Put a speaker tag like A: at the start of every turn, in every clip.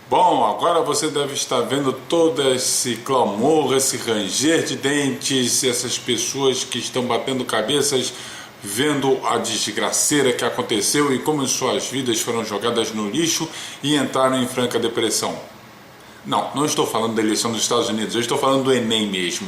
A: Bom, agora você deve estar vendo todo esse clamor, esse ranger de dentes, essas pessoas que estão batendo cabeças, vendo a desgraceira que aconteceu e como suas vidas foram jogadas no lixo e entraram em franca depressão. Não estou falando da eleição dos Estados Unidos, eu estou falando do Enem mesmo.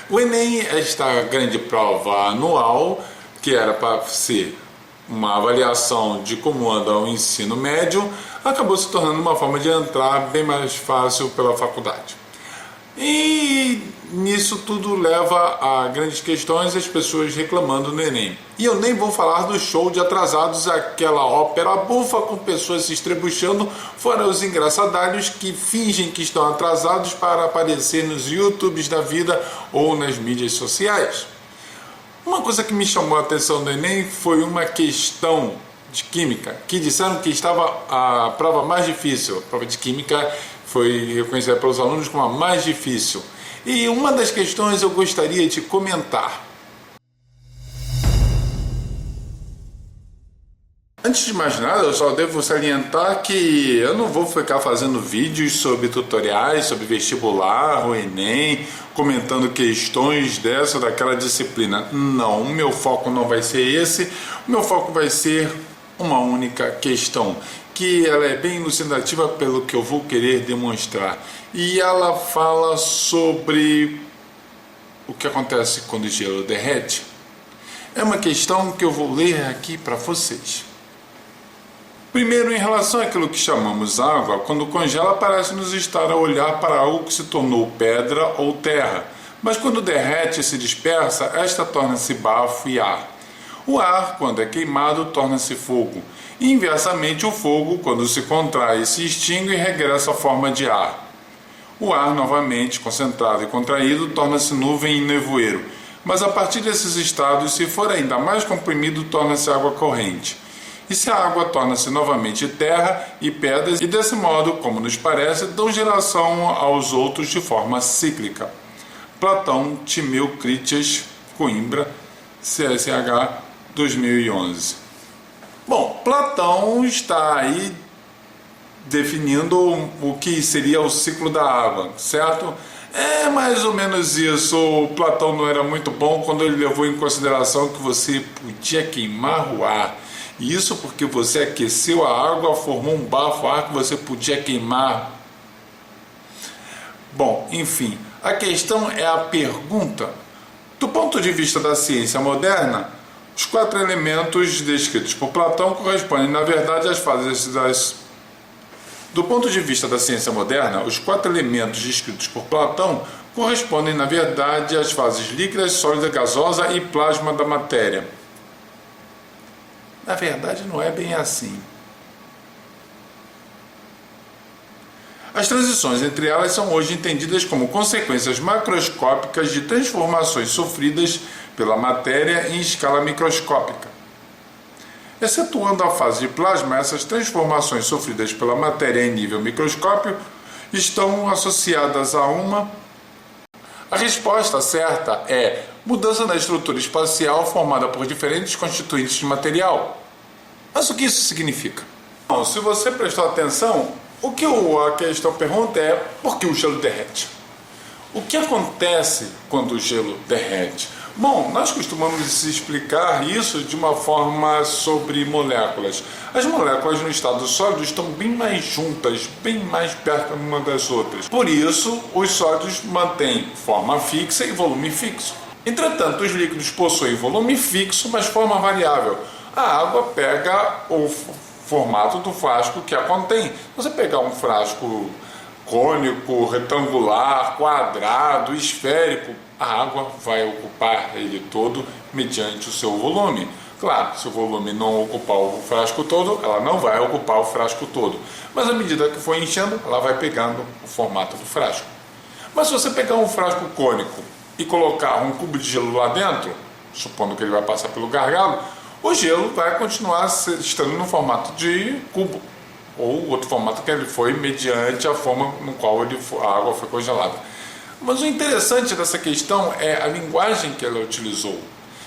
A: O Enem é esta grande prova anual que era para ser uma avaliação de como anda o ensino médio, acabou se tornando uma forma de entrar bem mais fácil pela faculdade. E nisso tudo leva a grandes questões, as pessoas reclamando no Enem. E eu nem vou falar do show de atrasados, aquela ópera bufa com pessoas se estrebuchando, fora os engraçadalhos que fingem que estão atrasados para aparecer nos YouTubes da vida ou nas mídias sociais. Uma coisa que me chamou a atenção do Enem foi uma questão de química, que disseram que estava a prova mais difícil. A prova de química foi reconhecida pelos alunos como a mais difícil. E uma das questões eu gostaria de comentar. Antes de mais nada, eu só devo salientar que eu não vou ficar fazendo vídeos sobre tutoriais, sobre vestibular, o Enem, comentando questões dessa ou daquela disciplina. Não, o meu foco não vai ser esse. O meu foco vai ser uma única questão, que ela é bem elucidativa pelo que eu vou querer demonstrar. E ela fala sobre o que acontece quando o gelo derrete. É uma questão que eu vou ler aqui para vocês. Primeiro, em relação àquilo que chamamos água, quando congela parece-nos estar a olhar para algo que se tornou pedra ou terra, mas quando derrete e se dispersa, esta torna-se bafo e ar. O ar, quando é queimado, torna-se fogo, e inversamente o fogo, quando se contrai e se extingue, regressa à forma de ar. O ar, novamente concentrado e contraído, torna-se nuvem e nevoeiro, mas a partir desses estados, se for ainda mais comprimido, torna-se água corrente. E se a água torna-se novamente terra e pedras, e desse modo, como nos parece, dão geração aos outros de forma cíclica. Platão, Timeu Critias, Coimbra, CSH, 2011. Bom, Platão está aí definindo o que seria o ciclo da água, certo? É mais ou menos isso. O Platão não era muito bom quando ele levou em consideração que você podia queimar o ar. E isso porque você aqueceu a água, formou um bafo, ar que você podia queimar. Bom, enfim, a questão é a pergunta. Do ponto de vista da ciência moderna, os 4 elementos descritos por Platão correspondem, na verdade, às fases das... Do ponto de vista da ciência moderna, os 4 elementos descritos por Platão correspondem, na verdade, às fases líquida, sólida, gasosa e plasma da matéria. Na verdade, não é bem assim. As transições entre elas são hoje entendidas como consequências macroscópicas de transformações sofridas pela matéria em escala microscópica. Excetuando a fase de plasma, essas transformações sofridas pela matéria em nível microscópio estão associadas a uma... A resposta certa é mudança na estrutura espacial formada por diferentes constituintes de material. Mas o que isso significa? Bom, se você prestar atenção, o que a questão pergunta é por que o gelo derrete? O que acontece quando o gelo derrete? Bom, nós costumamos explicar isso de uma forma sobre moléculas. As moléculas no estado sólido estão bem mais juntas, bem mais perto uma das outras. Por isso, os sólidos mantêm forma fixa e volume fixo. Entretanto, os líquidos possuem volume fixo, mas forma variável. A água pega o formato do frasco que a contém. Se você pegar um frasco cônico, retangular, quadrado, esférico, a água vai ocupar ele todo mediante o seu volume. Claro, se o volume não ocupar o frasco todo, ela não vai ocupar o frasco todo. Mas à medida que for enchendo, ela vai pegando o formato do frasco. Mas se você pegar um frasco cônico e colocar um cubo de gelo lá dentro, supondo que ele vai passar pelo gargalo, o gelo vai continuar estando no formato de cubo, ou outro formato que ele foi mediante a forma no qual a água foi congelada. Mas o interessante dessa questão é a linguagem que ela utilizou.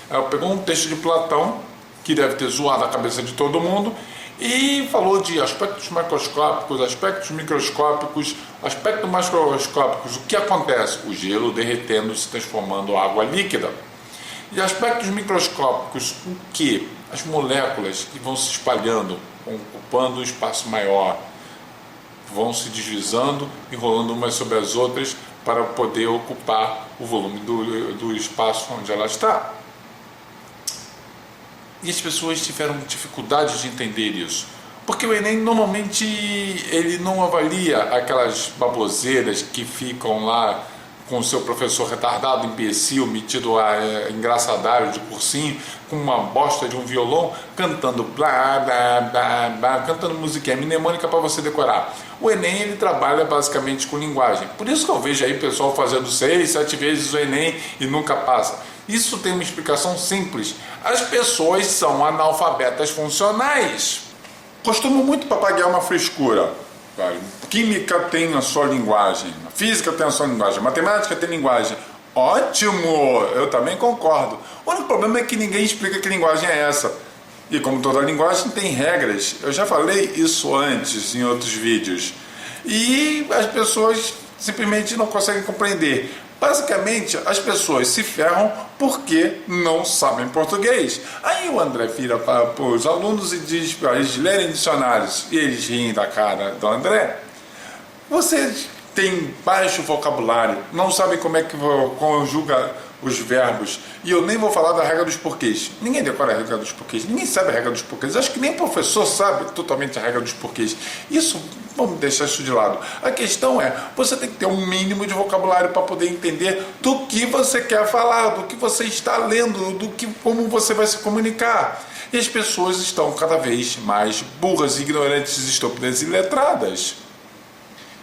A: Ela pegou um texto de Platão, que deve ter zoado a cabeça de todo mundo, E falou de aspectos macroscópicos, aspectos microscópicos, aspectos macroscópicos. O que acontece? O gelo derretendo, se transformando em água líquida. E aspectos microscópicos, o que? As moléculas que vão se espalhando, ocupando um espaço maior, vão se deslizando e rolando umas sobre as outras para poder ocupar o volume do espaço onde ela está. E as pessoas tiveram dificuldade de entender isso, porque o Enem normalmente ele não avalia aquelas baboseiras que ficam lá com o seu professor retardado, imbecil, metido a engraçadário de cursinho, com uma bosta de um violão, cantando blá, blá, blá, blá, cantando musiquinha mnemônica para você decorar. O Enem ele trabalha basicamente com linguagem. Por isso que eu vejo aí pessoal fazendo 6, 7 vezes o Enem e nunca passa. Isso tem uma explicação simples. As pessoas são analfabetas funcionais. Costumo muito papaguear uma frescura. Química tem a sua linguagem, física tem a sua linguagem, matemática tem linguagem. Ótimo, eu também concordo. O único problema é que ninguém explica que linguagem é essa. E como toda linguagem tem regras. Eu já falei isso antes em outros vídeos. E as pessoas simplesmente não conseguem compreender. Basicamente, as pessoas se ferram porque não sabem português. Aí o André vira para os alunos e diz para eles lerem dicionários. E eles riem da cara do André. Vocês têm baixo vocabulário, não sabem como é que conjuga os verbos. E eu nem vou falar da regra dos porquês. Ninguém decora a regra dos porquês. Ninguém sabe a regra dos porquês. Acho que nem o professor sabe totalmente a regra dos porquês. Isso, vamos deixar isso de lado. A questão é, você tem que ter um mínimo de vocabulário para poder entender do que você quer falar, do que você está lendo, como você vai se comunicar. E as pessoas estão cada vez mais burras, ignorantes, estúpidas e letradas.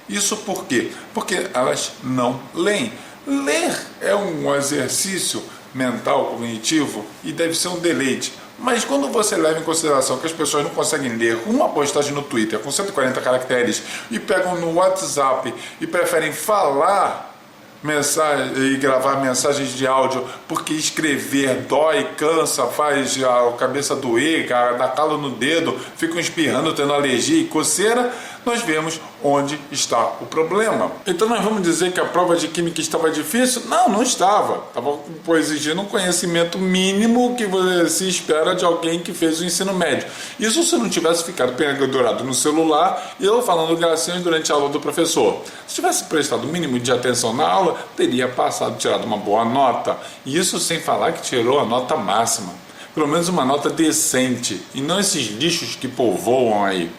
A: Isso por quê? Porque elas não leem. Ler é um exercício mental, cognitivo e deve ser um deleite. Mas quando você leva em consideração que as pessoas não conseguem ler uma postagem no Twitter com 140 caracteres e pegam no WhatsApp e preferem falar mensagem e gravar mensagens de áudio porque escrever dói, cansa, faz a cabeça doer, dá calo no dedo, ficam espirrando, tendo alergia e coceira, nós vemos onde está o problema. Então nós vamos dizer que a prova de química estava difícil? Não, não estava. Estava exigindo um conhecimento mínimo que se espera de alguém que fez o ensino médio. Isso se não tivesse ficado pendurado no celular e eu falando gracinhas durante a aula do professor. Se tivesse prestado o mínimo de atenção na aula, teria passado, tirado uma boa nota. E isso sem falar que tirou a nota máxima. Pelo menos uma nota decente. E não esses lixos que povoam aí.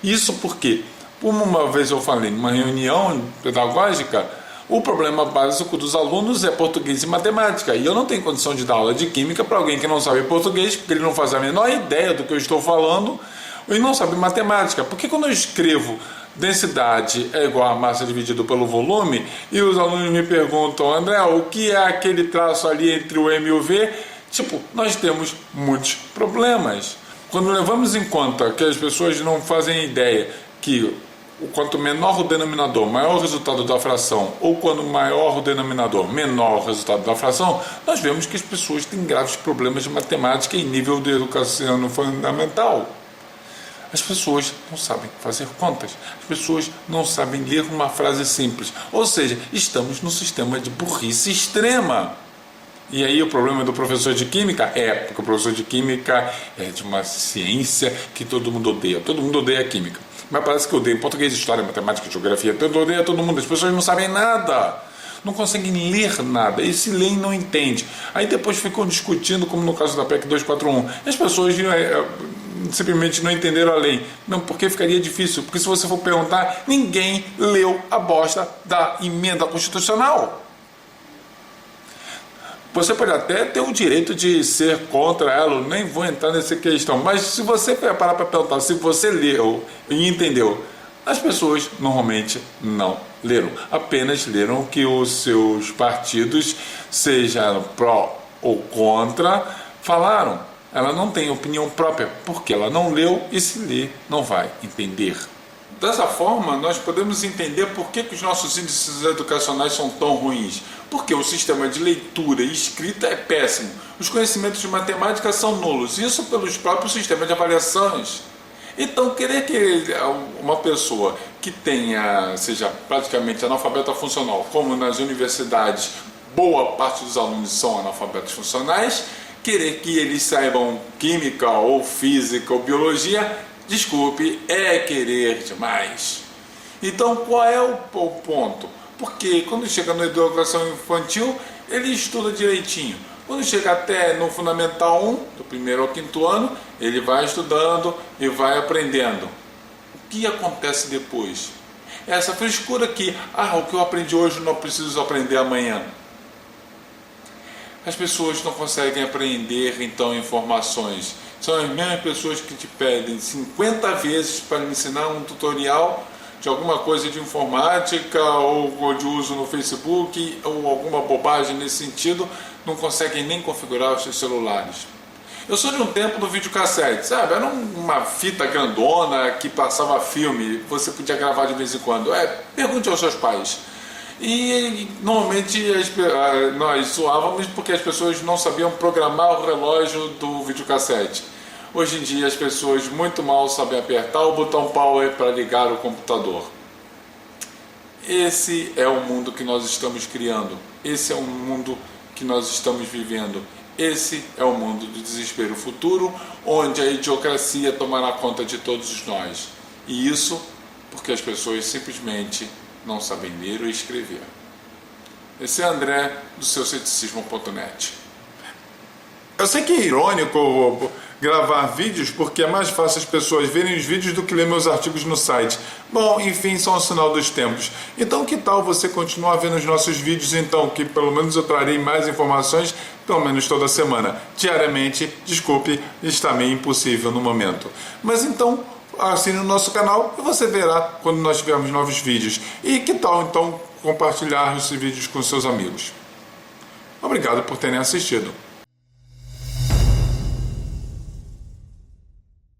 A: Isso porque, como uma vez eu falei numa reunião pedagógica, o problema básico dos alunos é português e matemática. E eu não tenho condição de dar aula de química para alguém que não sabe português, porque ele não faz a menor ideia do que eu estou falando, e não sabe matemática. Porque quando eu escrevo densidade é igual a massa dividido pelo volume, e os alunos me perguntam, André, o que é aquele traço ali entre o M e o V? Nós temos muitos problemas. Quando levamos em conta que as pessoas não fazem ideia que quanto menor o denominador, maior o resultado da fração, ou quando maior o denominador, menor o resultado da fração, nós vemos que as pessoas têm graves problemas de matemática em nível de educação fundamental. As pessoas não sabem fazer contas, as pessoas não sabem ler uma frase simples, ou seja, estamos num sistema de burrice extrema. E aí o problema do professor de química porque o professor de química é de uma ciência que todo mundo odeia química, mas parece que odeia português, história, matemática, geografia, odeia todo mundo, as pessoas não sabem nada, não conseguem ler nada, e se leem não entende, aí depois ficam discutindo, como no caso da PEC 241, as pessoas simplesmente não entenderam a lei, não, porque ficaria difícil, porque se você for perguntar, ninguém leu a bosta da emenda constitucional. Você pode até ter o direito de ser contra ela, eu nem vou entrar nessa questão, mas se você parar para perguntar se você leu e entendeu, as pessoas normalmente não leram, apenas leram que os seus partidos, seja pró ou contra, falaram. Ela não tem opinião própria, porque ela não leu e se ler não vai entender. Dessa forma, nós podemos entender por que os nossos índices educacionais são tão ruins. Porque o sistema de leitura e escrita é péssimo. Os conhecimentos de matemática são nulos. Isso pelos próprios sistemas de avaliações. Então, querer que uma pessoa que seja praticamente analfabeta funcional, como nas universidades, boa parte dos alunos são analfabetos funcionais, querer que eles saibam química ou física ou biologia, desculpe, é querer demais. Então, qual é o ponto? Porque quando chega na educação infantil, ele estuda direitinho. Quando chega até no Fundamental 1, do primeiro ao quinto ano, ele vai estudando e vai aprendendo. O que acontece depois? Essa frescura que, o que eu aprendi hoje não preciso aprender amanhã. As pessoas não conseguem aprender, então, informações. São as mesmas pessoas que te pedem 50 vezes para ensinar um tutorial de alguma coisa de informática ou de uso no Facebook ou alguma bobagem nesse sentido, não conseguem nem configurar os seus celulares. Eu sou de um tempo do videocassete, sabe? Era uma fita grandona que passava filme, você podia gravar de vez em quando. Pergunte aos seus pais. E normalmente nós zoávamos porque as pessoas não sabiam programar o relógio do videocassete. Hoje em dia as pessoas muito mal sabem apertar o botão power para ligar o computador. Esse é o mundo que nós estamos criando. Esse é o mundo que nós estamos vivendo. Esse é o mundo do desespero futuro, onde a idiocracia tomará conta de todos nós. E isso porque as pessoas simplesmente não sabem ler ou escrever. Esse é André, do seu ceticismo.net. Eu sei que é irônico gravar vídeos porque é mais fácil as pessoas verem os vídeos do que ler meus artigos no site. Bom, enfim, são um sinal dos tempos. Então que tal você continuar vendo os nossos vídeos então, que pelo menos eu trarei mais informações, pelo menos toda semana. Diariamente, desculpe, está meio impossível no momento. Mas então, assine o nosso canal e você verá quando nós tivermos novos vídeos. E que tal então compartilhar esses vídeos com seus amigos? Obrigado por terem assistido.